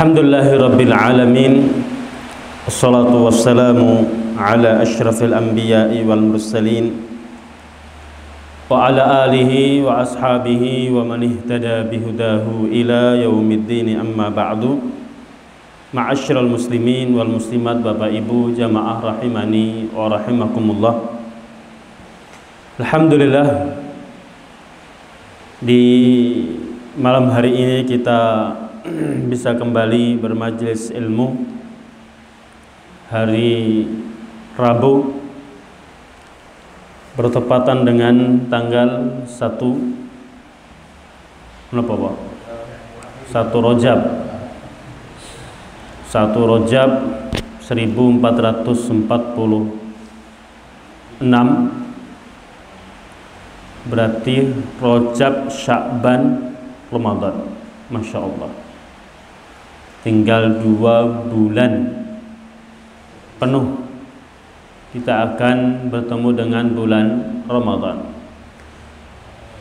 Alhamdulillahirabbil alamin. Wassalatu wassalamu ala asyrafil anbiya'i wal mursalin wa ala alihi wa ashabihi wa man ihtada bihudahu ila yaumiddin, amma ba'du. Ma'asyiral muslimin wal muslimat, Bapak Ibu jamaah rahimani wa rahimakumullah. Alhamdulillah, di malam hari ini kita bisa kembali bermajelis ilmu hari Rabu bertepatan dengan tanggal 1 Rajab 1446, berarti Rajab, Sya'ban, Ramadan. Masya Allah, tinggal 2 bulan penuh kita akan bertemu dengan bulan Ramadan.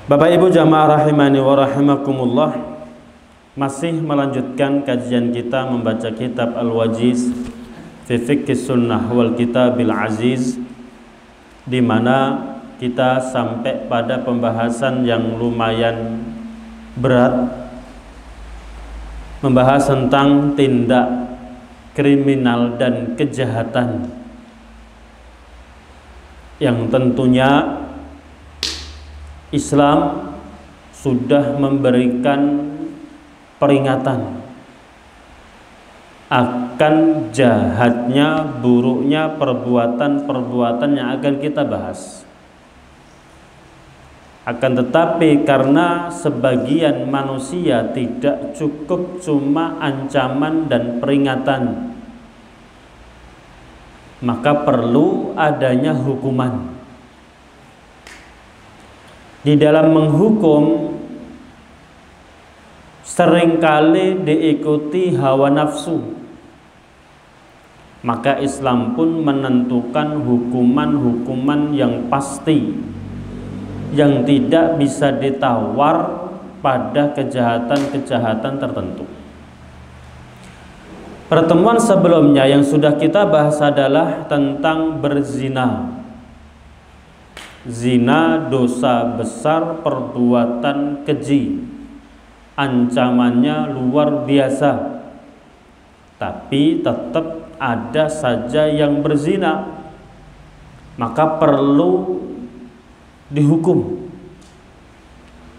Bapak Ibu jamaah rahimani wa rahimakumullah, masih melanjutkan kajian kita membaca kitab Al-Wajiz fi Fiqhis Sunnah wal Kitabil Aziz, di mana kita sampai pada pembahasan yang lumayan berat, membahas tentang tindak kriminal dan kejahatan yang tentunya Islam sudah memberikan peringatan akan jahatnya, buruknya perbuatan-perbuatan yang akan kita bahas. Akan tetapi karena sebagian manusia tidak cukup cuma ancaman dan peringatan, maka perlu adanya hukuman. Di dalam menghukum seringkali diikuti hawa nafsu, maka Islam pun menentukan hukuman-hukuman yang pasti, yang tidak bisa ditawar pada kejahatan-kejahatan tertentu. Pertemuan sebelumnya yang sudah kita bahas adalah tentang berzina. Zina dosa besar, perbuatan keji, ancamannya luar biasa, tapi tetap ada saja yang berzina, maka perlu dihukum.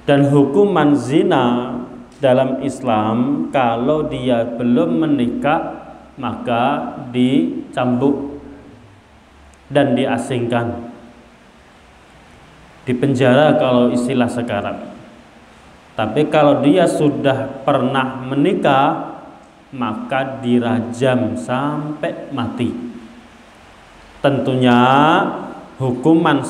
Dan hukuman zina dalam Islam, kalau dia belum menikah maka dicambuk dan diasingkan, dipenjara kalau istilah sekarang. Tapi kalau dia sudah pernah menikah maka dirajam sampai mati. Tentunya hukuman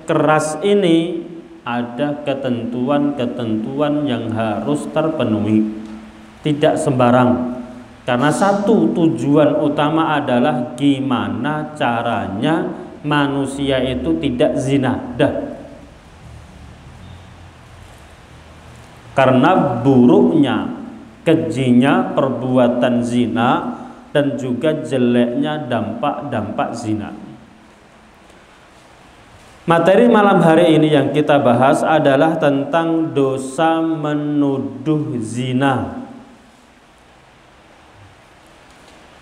keras ini ada ketentuan-ketentuan yang harus terpenuhi, tidak sembarang. Karena satu tujuan utama adalah gimana caranya manusia itu tidak zina. Karena buruknya, kejinya perbuatan zina dan juga jeleknya dampak-dampak zina. Materi malam hari ini yang kita bahas adalah tentang dosa menuduh zina.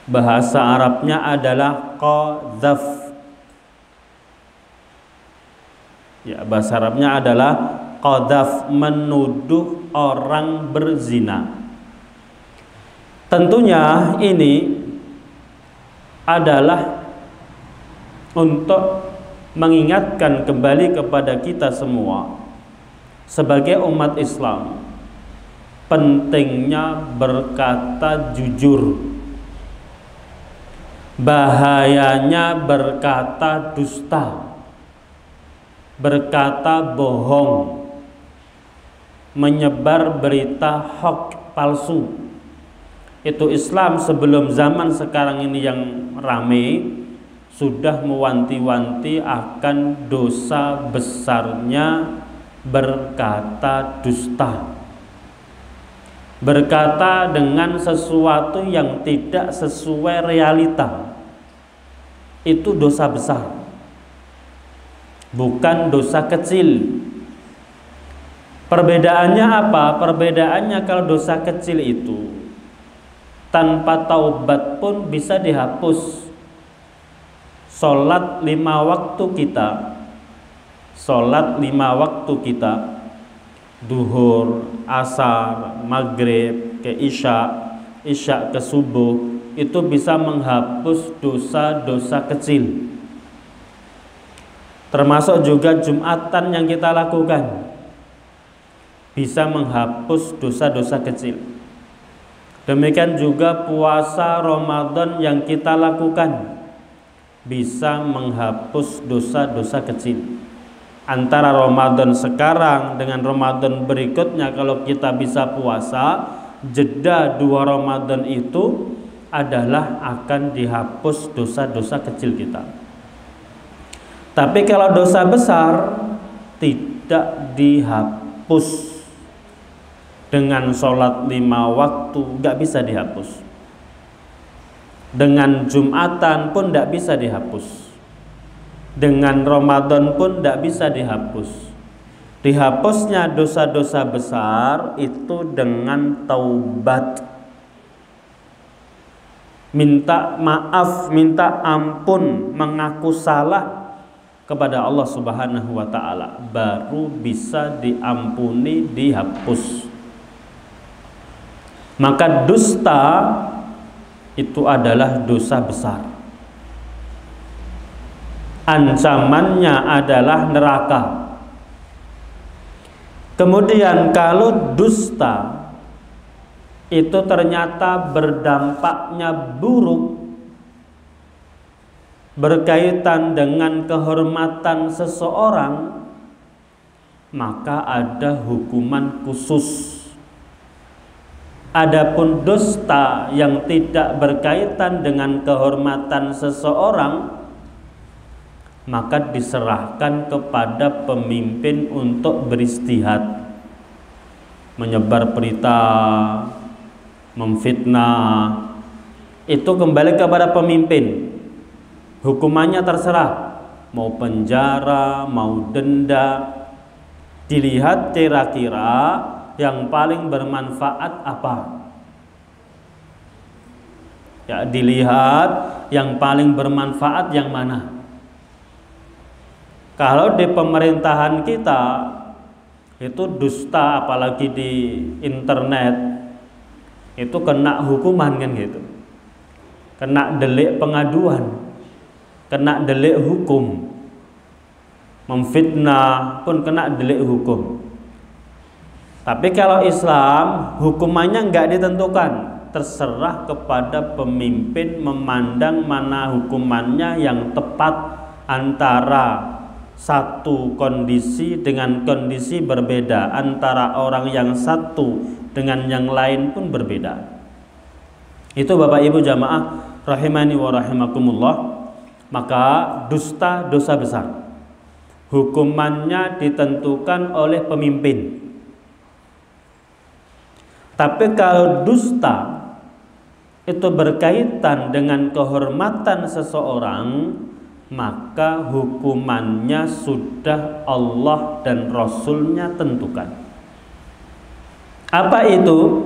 Bahasa Arabnya adalah qadzaf. Ya, bahasa Arabnya adalah qadzaf, menuduh orang berzina. Tentunya ini adalah untuk mengingatkan kembali kepada kita semua sebagai umat Islam, pentingnya berkata jujur, bahayanya berkata dusta, berkata bohong, menyebar berita hoax palsu. Itu Islam sebelum zaman sekarang ini yang rame sudah mewanti-wanti akan dosa besarnya berkata dusta. berkata dengan sesuatu yang tidak sesuai realita, itu dosa besar, bukan dosa kecil. Perbedaannya apa? Perbedaannya kalau dosa kecil itu tanpa taubat pun bisa dihapus. Sholat 5 waktu kita, duhur, asar, maghrib, ke isya ke subuh, itu bisa menghapus dosa-dosa kecil. Termasuk juga Jumatan yang kita lakukan, bisa menghapus dosa-dosa kecil. Demikian juga puasa Ramadan yang kita lakukan, bisa menghapus dosa-dosa kecil. Antara Ramadan sekarang dengan Ramadan berikutnya, kalau kita bisa puasa, jeda 2 Ramadan itu adalah akan dihapus dosa-dosa kecil kita. Tapi kalau dosa besar tidak dihapus. Dengan sholat 5 waktu nggak bisa dihapus. Dengan Jumatan pun tidak bisa dihapus. Dengan Ramadan pun tidak bisa dihapus. Dihapusnya dosa-dosa besar itu dengan taubat, minta maaf, minta ampun, mengaku salah kepada Allah Subhanahu wa ta'ala, baru bisa diampuni, dihapus. Maka dusta itu adalah dosa besar. Ancamannya adalah neraka. Kemudian kalau dusta itu ternyata berdampaknya buruk, berkaitan dengan kehormatan seseorang, maka ada hukuman khusus. Adapun dusta yang tidak berkaitan dengan kehormatan seseorang, maka diserahkan kepada pemimpin untuk beristihad, menyebar berita, memfitnah, itu kembali kepada pemimpin. Hukumannya terserah, mau penjara, mau denda. Dilihat kira-kira yang paling bermanfaat apa? Ya, dilihat yang paling bermanfaat yang mana? Kalau di pemerintahan kita itu dusta, apalagi di internet, itu kena hukuman kan gitu. Kena delik pengaduan, kena delik hukum. Memfitnah pun kena delik hukum. Tapi kalau Islam, hukumannya enggak ditentukan, terserah kepada pemimpin memandang mana hukumannya yang tepat antara satu kondisi dengan kondisi berbeda, antara orang yang satu dengan yang lain pun berbeda. Itu Bapak Ibu jamaah rahimani wa rahimakumullah. Maka dusta dosa besar, hukumannya ditentukan oleh pemimpin. Tapi kalau dusta itu berkaitan dengan kehormatan seseorang, maka hukumannya sudah Allah dan Rasulnya tentukan. Apa itu?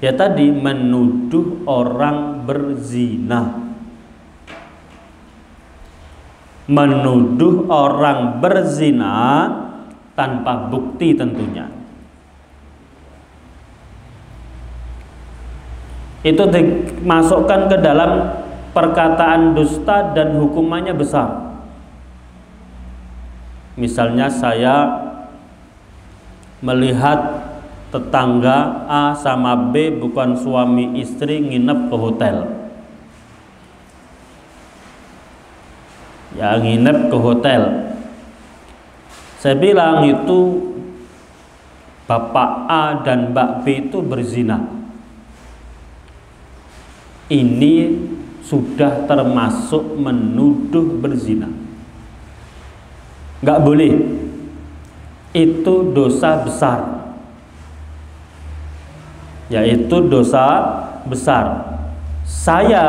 Ya tadi, menuduh orang berzina. Menuduh orang berzina tanpa bukti tentunya. Itu dimasukkan ke dalam perkataan dusta dan hukumannya besar. Misalnya saya melihat tetangga A sama B bukan suami istri nginep ke hotel. Ya, nginep ke hotel. Saya bilang itu Bapak A dan Mbak B itu berzina. Ini sudah termasuk menuduh berzina. Nggak boleh. Itu dosa besar. yaitu dosa besar. Saya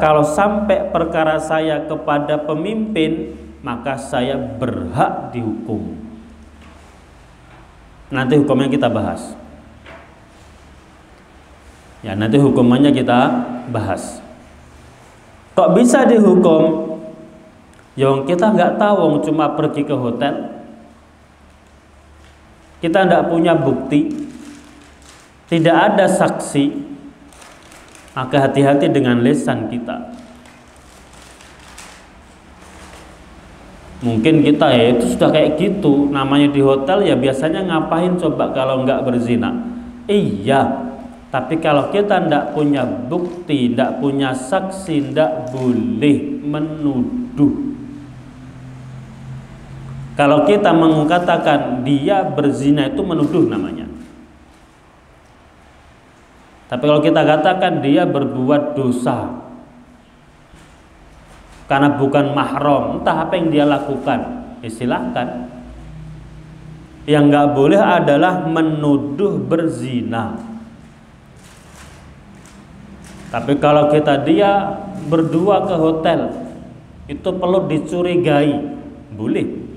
kalau sampai perkara saya kepada pemimpin, maka saya berhak dihukum. Nanti hukumnya kita bahas. Ya, nanti hukumannya kita bahas. Kok bisa dihukum? Yang kita nggak tahu, cuma pergi ke hotel, kita nggak punya bukti, tidak ada saksi, maka hati-hati dengan lisan kita. Mungkin kita ya itu sudah kayak gitu, namanya di hotel ya biasanya ngapain coba kalau nggak berzina? Iya, tapi kalau kita ndak punya bukti, ndak punya saksi, ndak boleh menuduh. Kalau kita mengatakan dia berzina itu menuduh namanya. Tapi kalau kita katakan dia berbuat dosa karena bukan mahram, entah apa yang dia lakukan, silahkan. Yang nggak boleh adalah menuduh berzina. Tapi kalau dia berdua ke hotel, itu perlu dicurigai, boleh.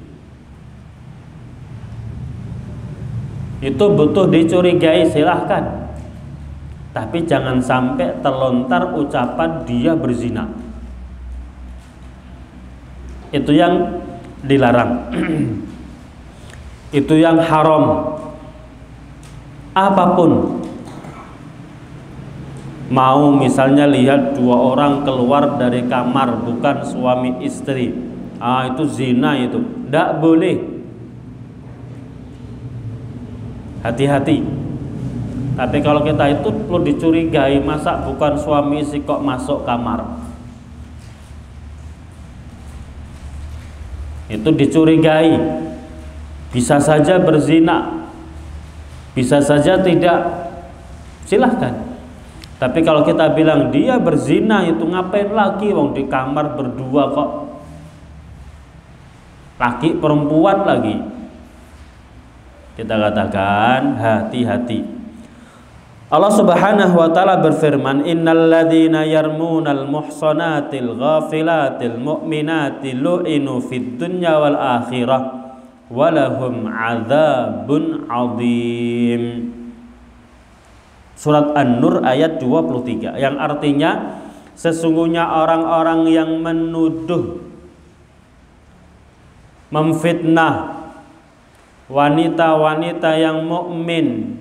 Itu butuh dicurigai, silahkan. Tapi jangan sampai terlontar ucapan dia berzina. Itu yang dilarang. Itu yang haram. Apapun, mau misalnya lihat dua orang keluar dari kamar bukan suami istri, itu zina, itu tidak boleh. Hati-hati. Tapi kalau kita itu perlu dicurigai, masa bukan suami istri kok masuk kamar, itu dicurigai. Bisa saja berzina, bisa saja tidak, silahkan. Tapi kalau kita bilang dia berzina, itu ngapain lagi, wong di kamar berdua kok, laki perempuan lagi, kita katakan hati-hati. Allah Subhanahu wa taala berfirman, innal ladzina yarmunal muhsanatil ghafilatil mu'minatil lu'inu fid dunya wal akhirah walahum adzabun adzim. Surat An-Nur ayat 23, yang artinya sesungguhnya orang-orang yang menuduh, memfitnah wanita-wanita yang mukmin,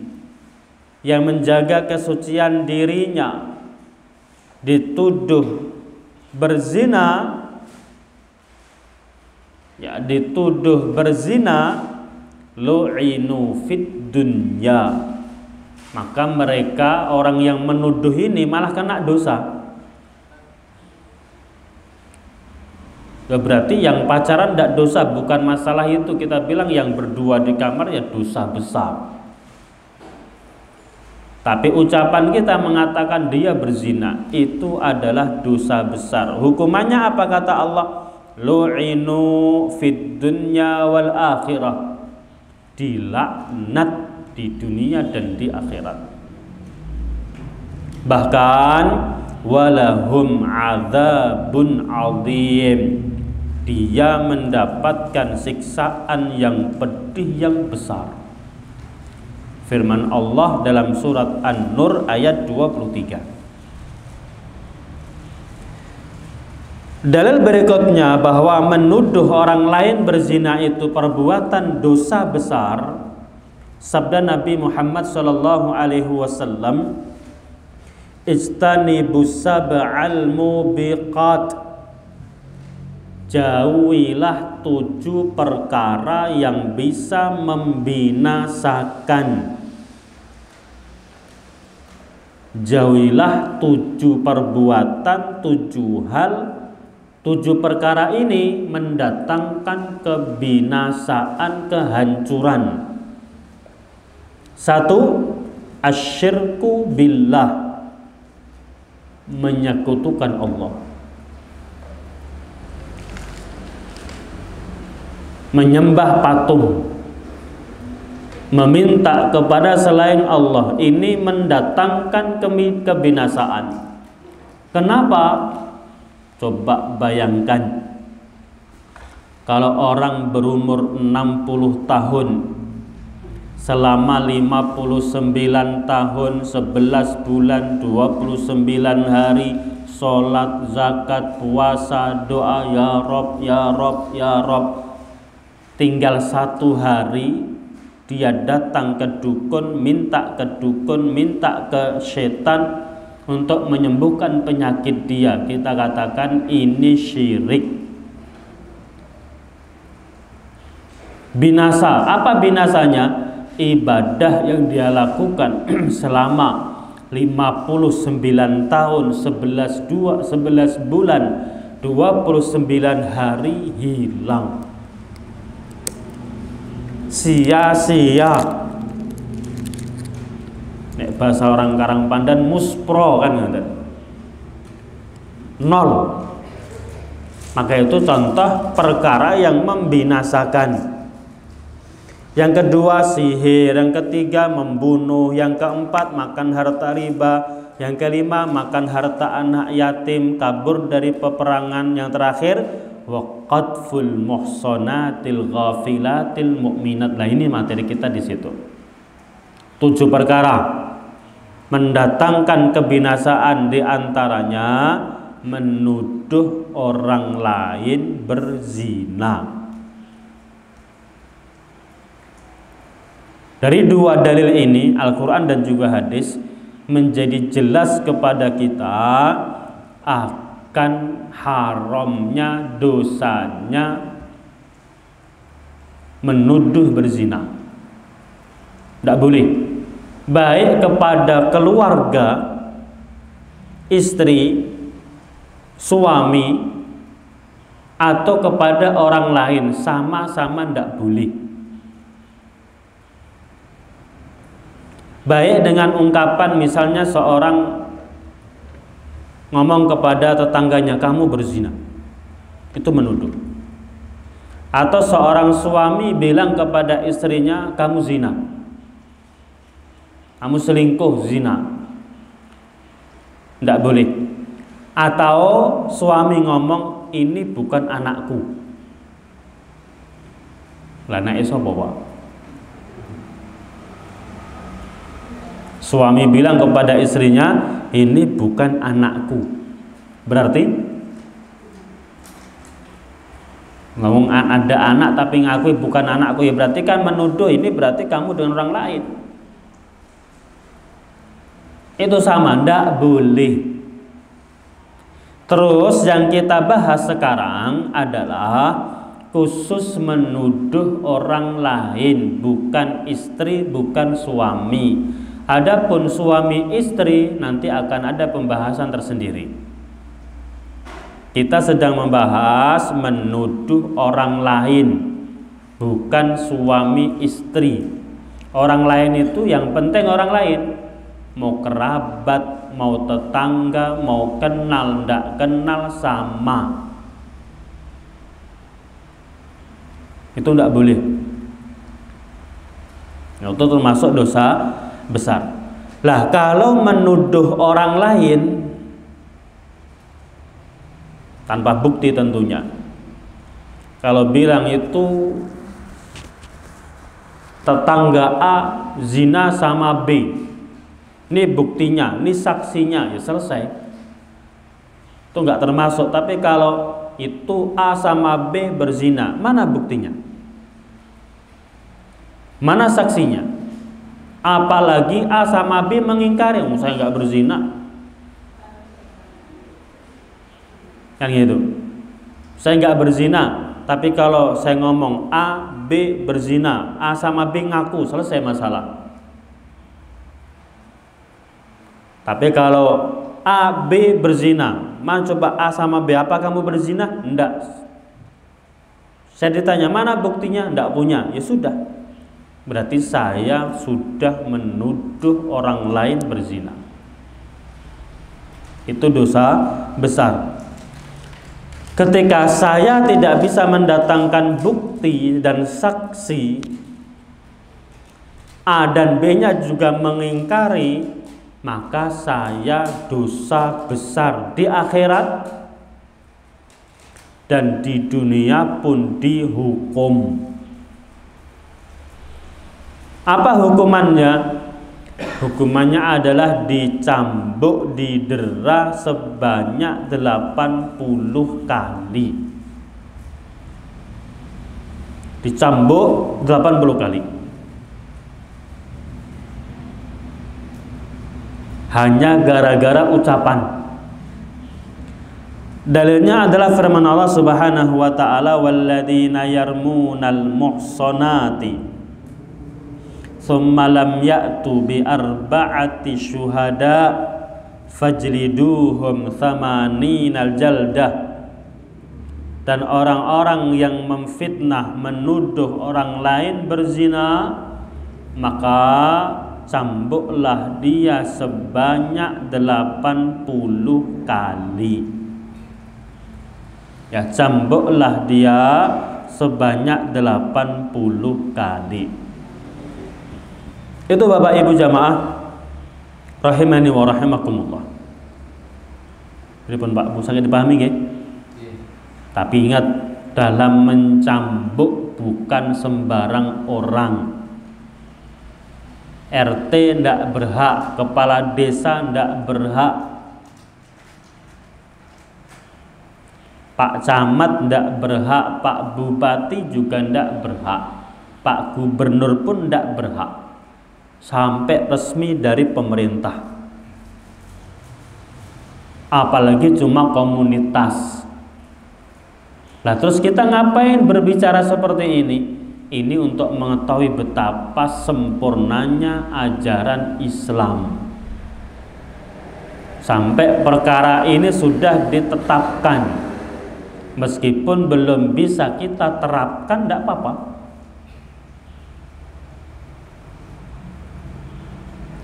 yang menjaga kesucian dirinya, dituduh berzina, ya dituduh berzina, lu'inu fid dunya, maka mereka orang yang menuduh ini malah kena dosa. Berarti yang pacaran tidak dosa, bukan masalah itu. Kita bilang yang berdua di kamar ya dosa besar. Tapi ucapan kita mengatakan dia berzina, itu adalah dosa besar. Hukumannya apa kata Allah? Lu'inu fid dunya wal akhirah, dilaknat di dunia dan di akhirat. Bahkan walahum adzabun adzim, dia mendapatkan siksaan yang pedih, yang besar. Firman Allah dalam surat An-Nur ayat 23. Dalil berikutnya bahwa menuduh orang lain berzina itu perbuatan dosa besar. Sabda Nabi Muhammad sallallahu alaihi wasallam, "Ijtanibus sab'al mubiqat." Jauhilah 7 perkara yang bisa membinasakan. Jauhilah 7 perbuatan, 7 hal, 7 perkara ini mendatangkan kebinasaan, kehancuran. 1. Asyirku billah, menyekutukan Allah, menyembah patung, meminta kepada selain Allah ini mendatangkan kebinasaan. Kenapa? Coba bayangkan kalau orang berumur 60 tahun selama 59 tahun 11 bulan 29 hari sholat, zakat, puasa, doa ya Rob, ya Rob, ya Rob, tinggal 1 hari dia datang ke dukun, minta ke setan untuk menyembuhkan penyakit dia. Kita katakan ini syirik. Binasa. Apa binasanya? Ibadah yang dia lakukan selama 59 tahun 11 bulan 29 hari hilang. Sia-sia. Nek bahasa orang Karangpandan muspro kan ngoten. Nol. Maka itu contoh perkara yang membinasakan. Yang kedua sihir, yang ketiga membunuh, yang keempat makan harta riba, yang kelima makan harta anak yatim, kabur dari peperangan, yang terakhir waqadful muhsanatil ghafilatil mu'minat. Nah, ini materi kita di situ. 7 perkara mendatangkan kebinasaan, diantaranya menuduh orang lain berzina. Dari 2 dalil ini, Al-Quran dan juga hadis, menjadi jelas kepada kita akan haramnya, dosanya menuduh berzina. Tidak boleh, baik kepada keluarga, istri, suami, atau kepada orang lain, sama-sama tidak boleh. Baik dengan ungkapan misalnya seorang ngomong kepada tetangganya, kamu berzina, itu menuduh. Atau seorang suami bilang kepada istrinya, kamu zina, kamu selingkuh, zina, tidak boleh. Atau suami ngomong, ini bukan anakku. Lah nek iso apa? Suami bilang kepada istrinya, ini bukan anakku. Berarti ngomong ada anak tapi ngakui bukan anakku, ya berarti kan menuduh. Ini berarti kamu dengan orang lain. Itu sama, ndak boleh. Terus yang kita bahas sekarang adalah khusus menuduh orang lain, bukan istri, bukan suami. Adapun suami istri nanti akan ada pembahasan tersendiri. Kita sedang membahas menuduh orang lain, bukan suami istri. Orang lain itu yang penting orang lain, mau kerabat, mau tetangga, mau kenal, ndak kenal, sama. Itu ndak boleh. Itu termasuk dosa besar. Lah kalau menuduh orang lain tanpa bukti tentunya, kalau bilang itu tetangga A zina sama B, ini buktinya, ini saksinya, ya selesai, itu nggak termasuk. Tapi kalau itu A sama B berzina, mana buktinya, mana saksinya? Apalagi A sama B mengingkari, saya nggak berzina, kan gitu. Saya nggak berzina, tapi kalau saya ngomong A, B berzina, A sama B ngaku, selesai masalah. Tapi kalau A, B berzina, mana coba A sama B, apa kamu berzina? Enggak. Saya ditanya mana buktinya? Enggak punya. Ya sudah, berarti saya sudah menuduh orang lain berzina. Itu dosa besar. Ketika saya tidak bisa mendatangkan bukti dan saksi, A dan B-nya juga mengingkari, maka saya dosa besar di akhirat dan di dunia pun dihukum. Apa hukumannya? Hukumannya adalah dicambuk, didera sebanyak 80 kali. Dicambuk 80 kali. Hanya gara-gara ucapan. Dalilnya adalah firman Allah Subhanahu wa taala, walladzina yarmunal muhsanati tsumma lam ya'tu bi arba'ati syuhada fajliduhum thamanina jaldah. Dan orang-orang yang memfitnah, menuduh orang lain berzina, maka cambuklah dia sebanyak 80 kali. Ya, cambuklah dia sebanyak 80 kali. Itu Bapak Ibu jamaah rahimani wa rahimakumullah. Pripun Pak Bu, sangat dipahami nggih? Tapi ingat, dalam mencambuk bukan sembarang orang. RT ndak berhak, kepala desa ndak berhak, Pak Camat ndak berhak, Pak Bupati juga ndak berhak, Pak Gubernur pun ndak berhak, sampai resmi dari pemerintah. Apalagi cuma komunitas. Nah, terus kita ngapain berbicara seperti ini? Ini untuk mengetahui betapa sempurnanya ajaran Islam. Sampai perkara ini sudah ditetapkan, meskipun belum bisa kita terapkan, tidak apa-apa.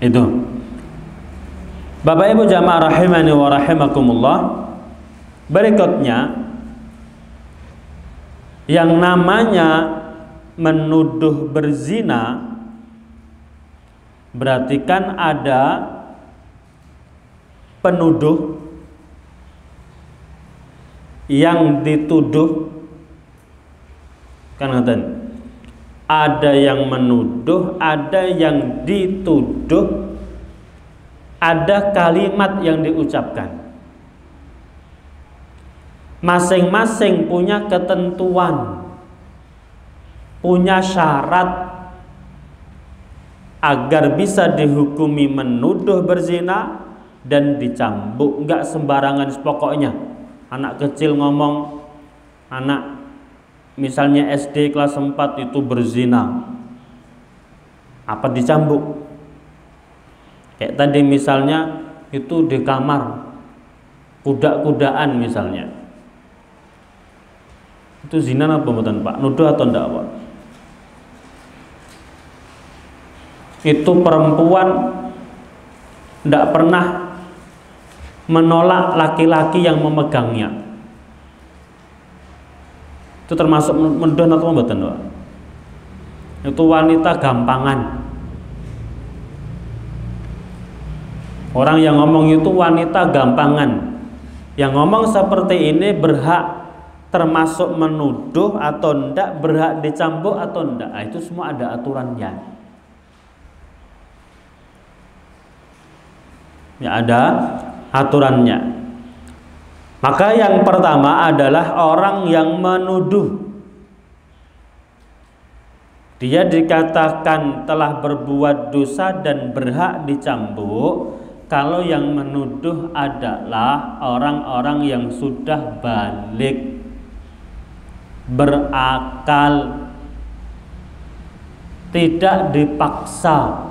Itu Bapak Ibu jamaah rahimani wa rahimakumullah. Berikutnya, yang namanya menuduh berzina, berarti kan ada penuduh yang dituduh, kan ngaten. Ada yang menuduh, ada yang dituduh, ada kalimat yang diucapkan. Masing-masing punya ketentuan, punya syarat agar bisa dihukumi menuduh berzina dan dicambuk. Enggak sembarangan pokoknya. Anak kecil ngomong, anak misalnya SD kelas 4 itu berzina, apa dicambuk? Kayak tadi misalnya itu di kamar kuda-kudaan misalnya, itu zina apa mboten Pak? Nuduh atau ndak Pak? Itu perempuan ndak pernah menolak laki-laki yang memegangnya, itu termasuk menuduh atau mboten Pak? Itu wanita gampangan. Orang yang ngomong itu wanita gampangan. Yang ngomong seperti ini berhak termasuk menuduh atau ndak, berhak dicambuk atau ndak. Nah, itu semua ada aturannya. Ya, ada aturannya. Maka yang pertama adalah orang yang menuduh. Dia dikatakan telah berbuat dosa dan berhak dicambuk kalau yang menuduh adalah orang-orang yang sudah balik, berakal, tidak dipaksa,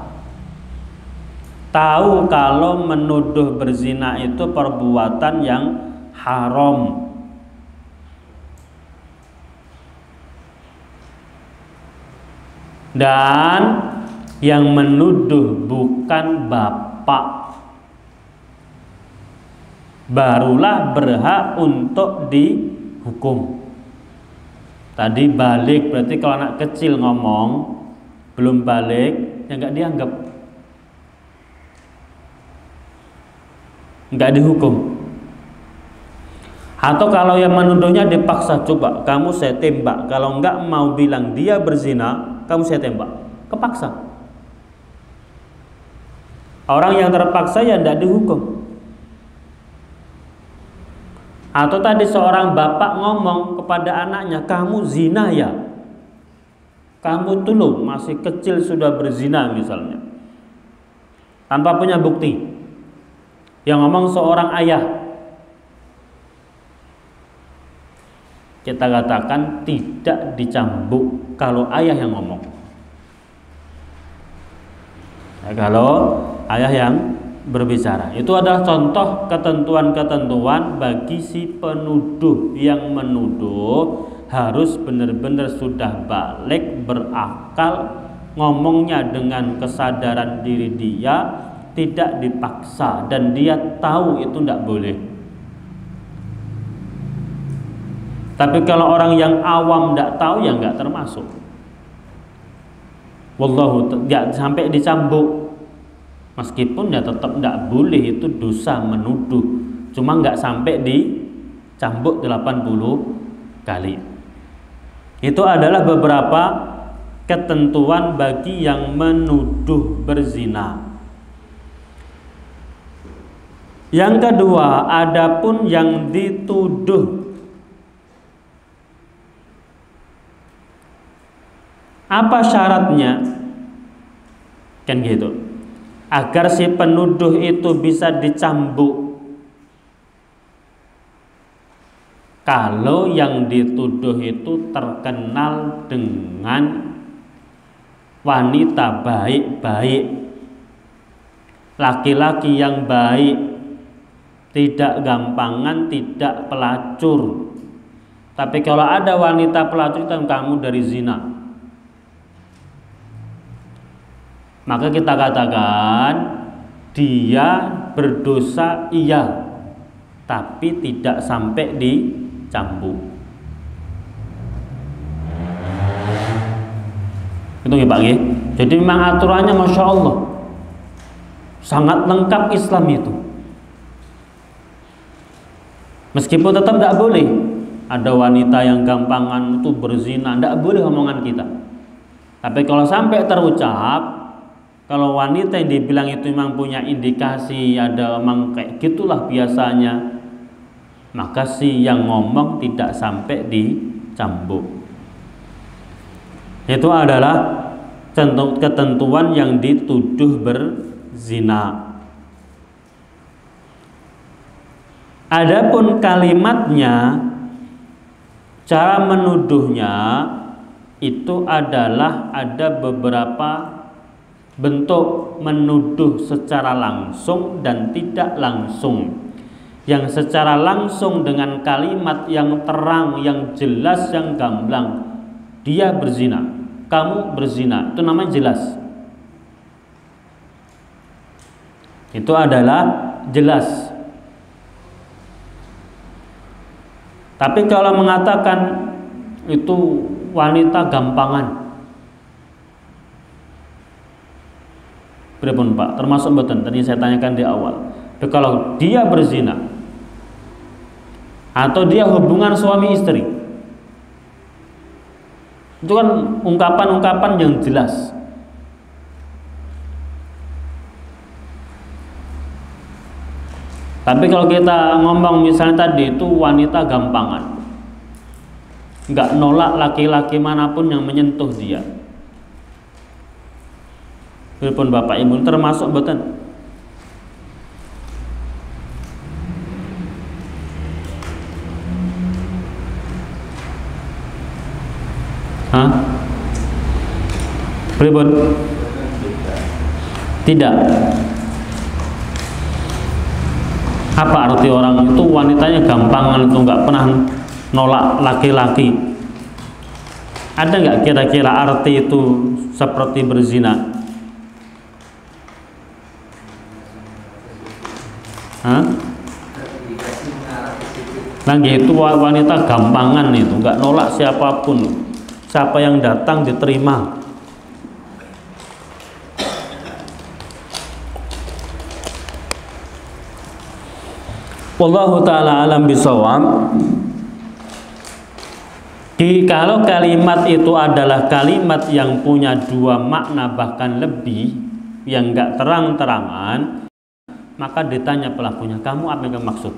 tahu kalau menuduh berzina itu perbuatan yang haram. Dan yang menuduh bukan bapak, barulah berhak untuk dihukum. Tadi balik berarti kalau anak kecil ngomong belum balik, ya nggak dianggap, nggak dihukum. Atau kalau yang menuduhnya dipaksa, coba kamu saya tembak, kalau nggak mau bilang dia berzina, kamu saya tembak, kepaksa. Orang yang terpaksa ya nggak dihukum. Atau tadi seorang bapak ngomong kepada anaknya, kamu zina ya, kamu tuh loh masih kecil sudah berzina misalnya, tanpa punya bukti. Yang ngomong seorang ayah, kita katakan tidak dicambuk kalau ayah yang ngomong. Ya, kalau ayah yang berbicara, itu adalah contoh ketentuan-ketentuan bagi si penuduh. Yang menuduh harus benar-benar sudah balik, berakal, ngomongnya dengan kesadaran diri dia, tidak dipaksa, dan dia tahu itu tidak boleh. Tapi kalau orang yang awam tidak tahu ya nggak termasuk. Wallahu ya, sampai dicambuk. Meskipun ya tetap tidak boleh, itu dosa menuduh. Cuma nggak sampai dicambuk 80 kali. Itu adalah beberapa ketentuan bagi yang menuduh berzina. Yang kedua, adapun yang dituduh, apa syaratnya? Kan gitu. Agar si penuduh itu bisa dicambuk. Kalau yang dituduh itu terkenal dengan wanita baik-baik, laki-laki yang baik, tidak gampangan, tidak pelacur. Tapi kalau ada wanita pelacur, kamu dari zina, maka kita katakan dia berdosa iya, tapi tidak sampai dicambuk. Itu ya Pak ya. Jadi memang aturannya Masya Allah sangat lengkap Islam itu. Meskipun tetap tidak boleh ada wanita yang gampangan itu berzina, tidak boleh omongan kita. Tapi kalau sampai terucap, kalau wanita yang dibilang itu memang punya indikasi, ada memang kayak gitulah biasanya, maka si yang ngomong tidak sampai dicambuk. Itu adalah ketentuan yang dituduh berzina. Adapun kalimatnya, cara menuduhnya itu adalah ada beberapa bentuk menuduh secara langsung dan tidak langsung. Yang secara langsung dengan kalimat yang terang, yang jelas, yang gamblang, dia berzina, kamu berzina, itu namanya jelas. Itu adalah jelas. Tapi kalau mengatakan itu wanita gampangan, berapun Pak, termasuk betul tadi saya tanyakan di awal. Tapi kalau dia berzina atau dia hubungan suami istri, itu kan ungkapan-ungkapan yang jelas. Tapi kalau kita ngomong misalnya tadi itu wanita gampangan, nggak nolak laki-laki manapun yang menyentuh dia, walaupun bapak ibu, termasuk betul. Hah? Pribun? Tidak. Apa arti orang itu wanitanya gampangan itu nggak pernah nolak laki-laki? Ada nggak kira-kira arti itu seperti berzina? Hah? Lagi itu wanita gampangan itu nggak nolak siapapun, siapa yang datang diterima. Wallahu ta'ala alam bisawab. Kalau kalimat itu adalah kalimat yang punya dua makna bahkan lebih, yang enggak terang-terangan, maka ditanya pelakunya, kamu apa yang maksud?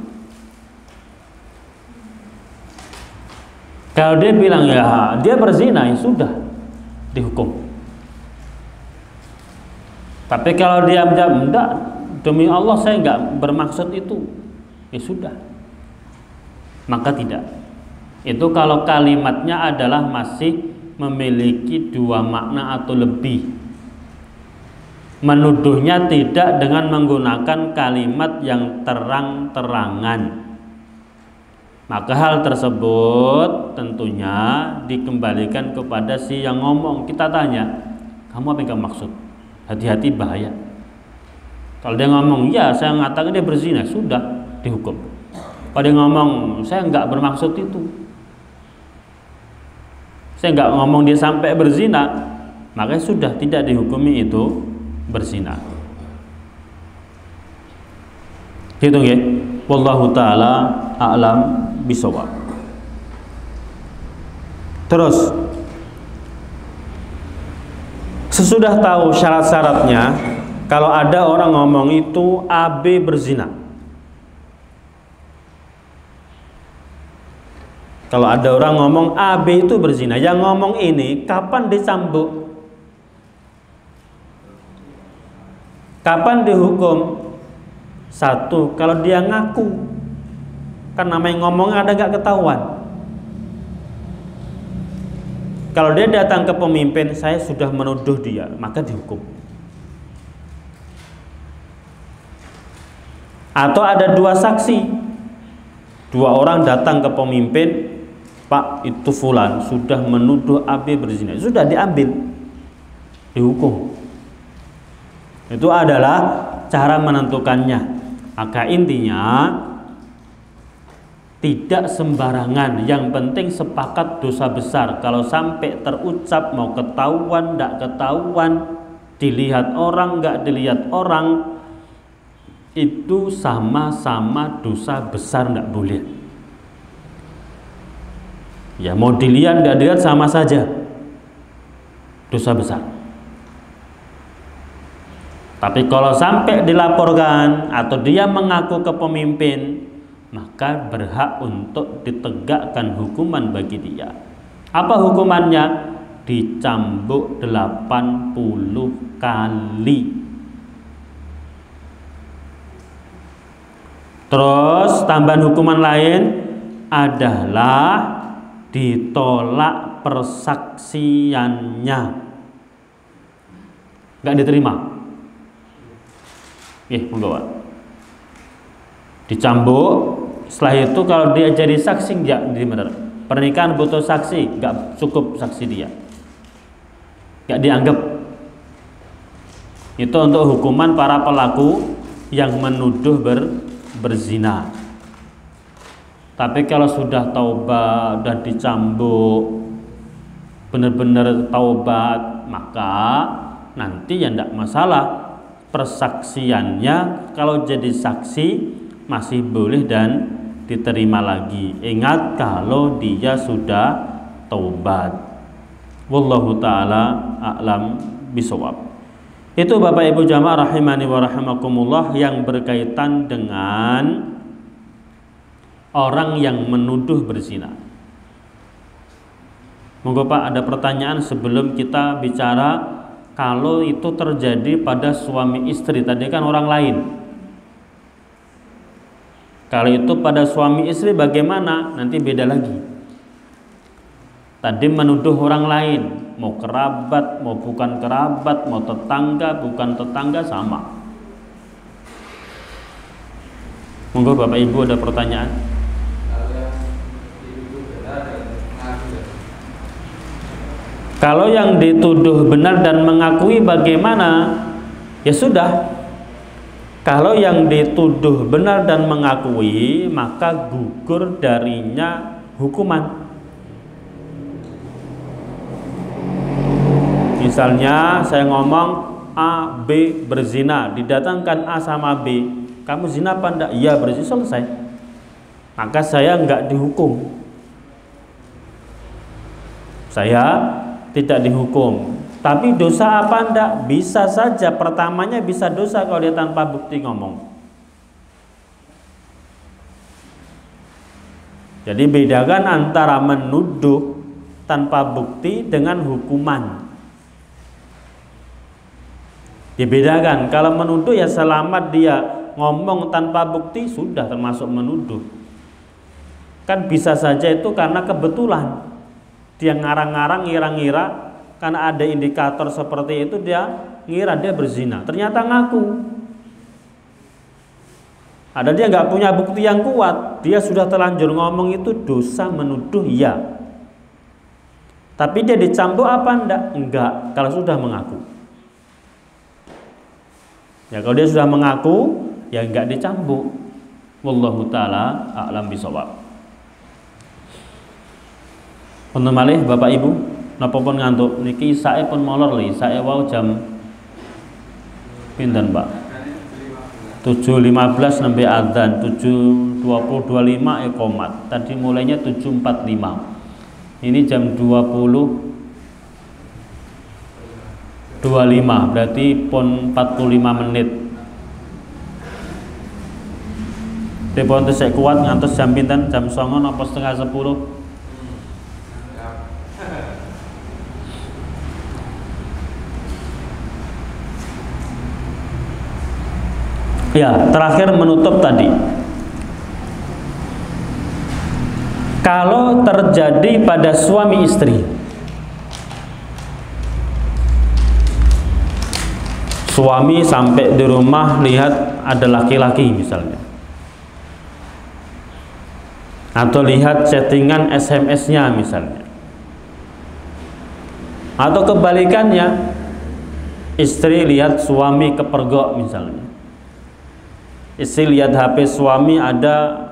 Kalau dia bilang ya dia berzina, ya sudah dihukum. Tapi kalau dia menjawab enggak, demi Allah saya enggak bermaksud itu, ya sudah, maka tidak. Itu kalau kalimatnya adalah masih memiliki dua makna atau lebih. Menuduhnya tidak dengan menggunakan kalimat yang terang-terangan, maka hal tersebut tentunya dikembalikan kepada si yang ngomong. Kita tanya, kamu apa yang kamu maksud? Hati-hati, bahaya. Kalau dia ngomong, ya saya mengatakan dia berzina, sudah dihukum. Kalau dia ngomong, saya enggak bermaksud itu, saya enggak ngomong dia sampai berzina, maka sudah tidak dihukumi itu berzina. Gitu ya. Wallahu ta'ala a'lam bisawab. Terus sesudah tahu syarat-syaratnya, kalau ada orang ngomong itu AB berzina, kalau ada orang ngomong AB itu berzina, yang ngomong ini kapan dicambuk, kapan dihukum? Satu, kalau dia ngaku, kan namanya ngomong ada nggak ketahuan. Kalau dia datang ke pemimpin, saya sudah menuduh dia, maka dihukum. Atau ada dua saksi, dua orang datang ke pemimpin, Pak, itu fulan sudah menuduh AB berzina, sudah diambil, dihukum. Itu adalah cara menentukannya. Maka intinya tidak sembarangan, yang penting sepakat dosa besar. Kalau sampai terucap mau ketahuan tidak ketahuan, dilihat orang nggak dilihat orang, itu sama-sama dosa besar, tidak boleh. Ya mau dilihat nggak dilihat sama saja dosa besar. Tapi kalau sampai dilaporkan atau dia mengaku ke pemimpin, maka berhak untuk ditegakkan hukuman bagi dia. Apa hukumannya? Dicambuk 80 kali. Terus tambahan hukuman lain adalah ditolak persaksiannya, nggak diterima. Monggo Pak. Dicambuk. Setelah itu kalau dia jadi saksi enggak diterima. Pernikahan butuh saksi, enggak cukup saksi dia, enggak dianggap. Itu untuk hukuman para pelaku yang menuduh berzina. Tapi kalau sudah taubat dan dicambuk, benar-benar taubat, maka nanti ya enggak masalah. Persaksiannya kalau jadi saksi masih boleh dan diterima lagi. Ingat kalau dia sudah taubat. Wallahu ta'ala a'lam bisawab. Itu Bapak Ibu jamaah rahimani wa rahimakumullah yang berkaitan dengan orang yang menuduh berzina. Monggo Pak, ada pertanyaan sebelum kita bicara kalau itu terjadi pada suami istri. Tadi kan orang lain. Kalau itu pada suami istri bagaimana? Nanti beda lagi. Tadi menuduh orang lain, mau kerabat, mau bukan kerabat, mau tetangga, bukan tetangga, sama. Monggo Bapak Ibu ada pertanyaan? Kalau yang dituduh benar dan mengakui bagaimana? Ya sudah. Kalau yang dituduh benar dan mengakui, maka gugur darinya hukuman. Misalnya saya ngomong A, B berzina, didatangkan A sama B. Kamu zina apa enggak? Iya berzina, selesai. maka saya enggak dihukum. Saya tidak dihukum. Tapi dosa apa enggak? Bisa saja, pertamanya bisa dosa kalau dia tanpa bukti ngomong. Jadi bedakan antara menuduh tanpa bukti dengan hukuman. Dibedakan. Kalau menuduh ya selamat dia ngomong tanpa bukti sudah termasuk menuduh. Kan bisa saja itu karena kebetulan. Dia ngarang-ngarang, ngira-ngira, karena ada indikator seperti itu dia ngira dia berzina. Ternyata ngaku. Ada dia nggak punya bukti yang kuat, dia sudah terlanjur ngomong, itu dosa menuduh ya. Tapi dia dicambuk apa enggak? Enggak, kalau sudah mengaku. Ya kalau dia sudah mengaku, ya enggak dicambuk. Wallahu taala a'lam bishawab. Untuk malih Bapak Ibu, napa pun ngantuk niki sae pun molor li, sae wau jam pinten, Pak? 7.15 nembe adzan, 7.20.25 iqomat. Tadi mulainya 7.45. Ini jam 20.25, berarti pun 45 menit. Dipun tesek kuat ngantos jam pinten? Jam 09.00 napa setengah 10? Ya, terakhir menutup tadi. Kalau terjadi pada suami istri, suami sampai di rumah lihat ada laki-laki misalnya, atau lihat chattingan SMS-nya misalnya, atau kebalikannya, istri lihat suami kepergok misalnya. Istri lihat HP suami ada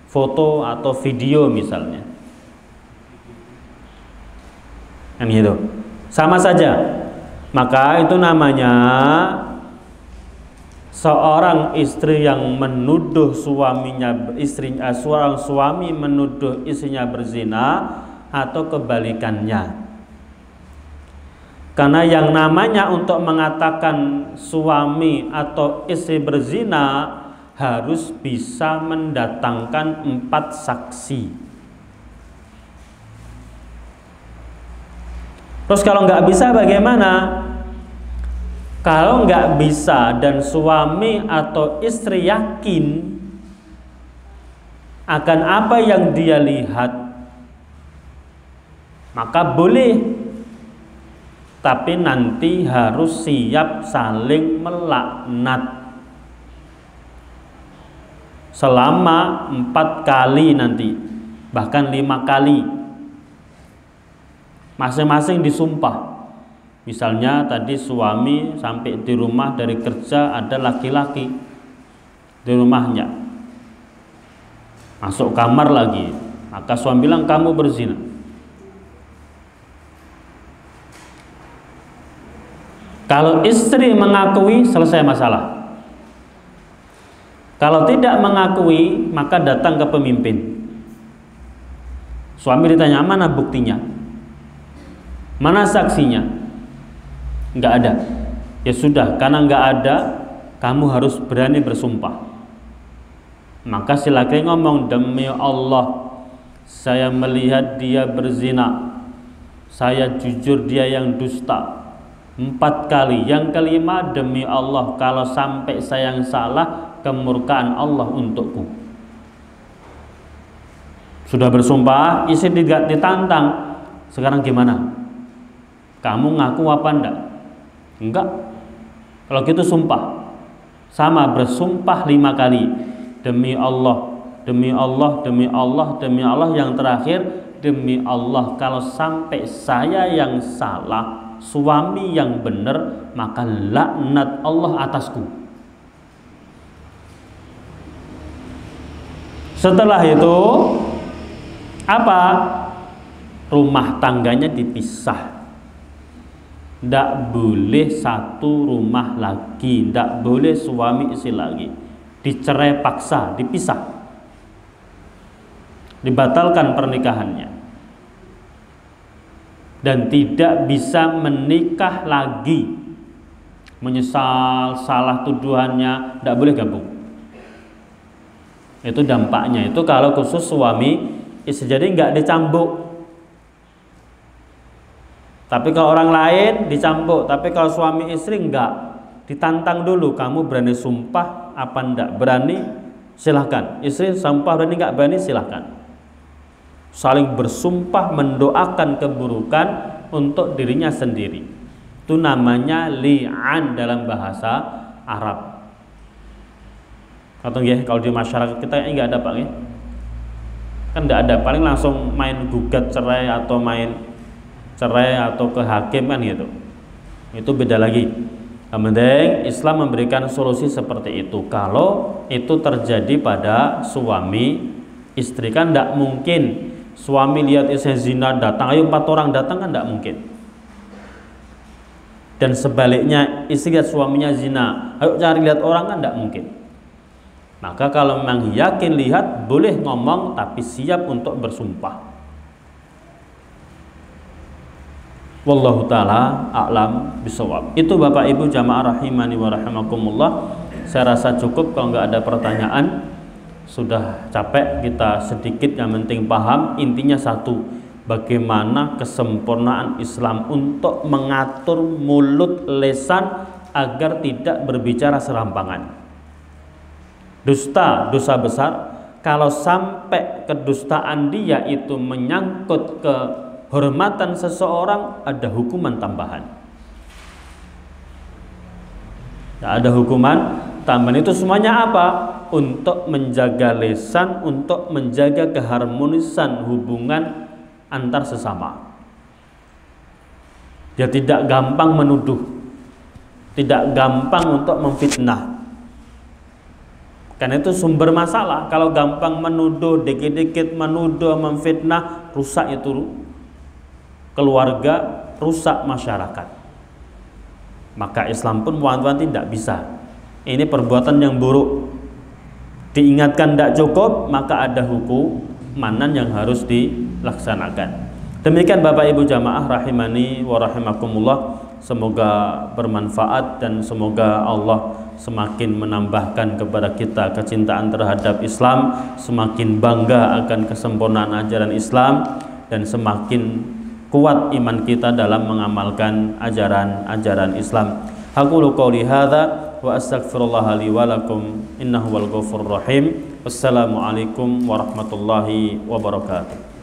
foto atau video misalnya, kan gitu. Sama saja. Maka itu namanya seorang istri yang menuduh seorang suami menuduh istrinya berzina atau kebalikannya. Karena yang namanya untuk mengatakan suami atau istri berzina harus bisa mendatangkan 4 saksi. Terus kalau nggak bisa bagaimana? Kalau nggak bisa dan suami atau istri yakin akan apa yang dia lihat, maka boleh. Tapi nanti harus siap saling melaknat selama 4 kali nanti, bahkan 5 kali, masing-masing disumpah. Misalnya tadi suami sampai di rumah dari kerja ada laki-laki di rumahnya, masuk kamar lagi, maka suami bilang kamu berzina. Kalau istri mengakui, selesai masalah. Kalau tidak mengakui, maka datang ke pemimpin. Suami ditanya, mana buktinya? Mana saksinya? Enggak ada. Ya sudah, karena enggak ada, kamu harus berani bersumpah. Maka si laki ngomong, demi Allah, saya melihat dia berzina, saya jujur dia yang dusta. 4 kali. Yang kelima, demi Allah, kalau sampai saya yang salah, kemurkaan Allah untukku. Sudah bersumpah, istri tidak ditantang. Sekarang gimana? Kamu ngaku apa enggak? Enggak. Kalau gitu sumpah. Sama, bersumpah 5 kali. Demi Allah, demi Allah, demi Allah, demi Allah. Yang terakhir, demi Allah, kalau sampai saya yang salah, suami yang benar, maka laknat Allah atasku. Setelah itu apa? Rumah tangganya dipisah. Tidak boleh satu rumah lagi, tidak boleh suami istri lagi. Dicerai paksa, dipisah. dibatalkan pernikahannya dan tidak bisa menikah lagi, menyesal salah tuduhannya, tidak boleh gabung. Itu dampaknya. Itu kalau khusus suami istri, jadi nggak dicambuk. Tapi kalau orang lain dicambuk, tapi kalau suami istri enggak, ditantang dulu, kamu berani sumpah apa enggak? Berani, silahkan. Istri sumpah berani enggak? Berani, silahkan. Saling bersumpah mendoakan keburukan untuk dirinya sendiri. Itu namanya li'an dalam bahasa Arab. Atau ya, kalau di masyarakat kita enggak ada Pak ya? Kan enggak ada, paling langsung main gugat cerai atau main cerai atau ke hakim kan gitu. Itu beda lagi. Yang penting Islam memberikan solusi seperti itu. Kalau itu terjadi pada suami istri, kan tidak mungkin suami lihat istri zina datang, ayo 4 orang datang, kan tidak mungkin. Dan sebaliknya istri lihat suaminya zina, ayo cari lihat orang, kan tidak mungkin. Maka kalau memang yakin lihat, boleh ngomong tapi siap untuk bersumpah. Wallahu ta'ala a'lam bisawab. Itu Bapak Ibu jamaah rahimani wa rahimakumullah. Saya rasa cukup, kalau nggak ada pertanyaan. Sudah capek kita sedikit, yang penting paham. Intinya satu, bagaimana kesempurnaan Islam untuk mengatur mulut lisan agar tidak berbicara serampangan. Dusta, dosa besar. Kalau sampai kedustaan dia itu menyangkut kehormatan seseorang, ada hukuman tambahan. Ada hukuman tambahan. Itu semuanya apa? Untuk menjaga lisan, untuk menjaga keharmonisan hubungan antar sesama. Dia tidak gampang menuduh, tidak gampang untuk memfitnah. Karena itu sumber masalah. Kalau gampang menuduh, dikit-dikit menuduh, memfitnah, rusak itu keluarga, rusak masyarakat. Maka Islam pun wanti-wanti tidak bisa. Ini perbuatan yang buruk. Diingatkan tidak cukup, maka ada hukuman yang harus dilaksanakan. Demikian Bapak Ibu jamaah rahimani wa rahimakumullah. Semoga bermanfaat dan semoga Allah semakin menambahkan kepada kita kecintaan terhadap Islam, semakin bangga akan kesempurnaan ajaran Islam, dan semakin kuat iman kita dalam mengamalkan ajaran-ajaran Islam. Aqulu qouli hadza wa astaghfirullah li wa lakum innahu wal ghafurur rahim. Wassalamualaikum warahmatullahi wabarakatuh.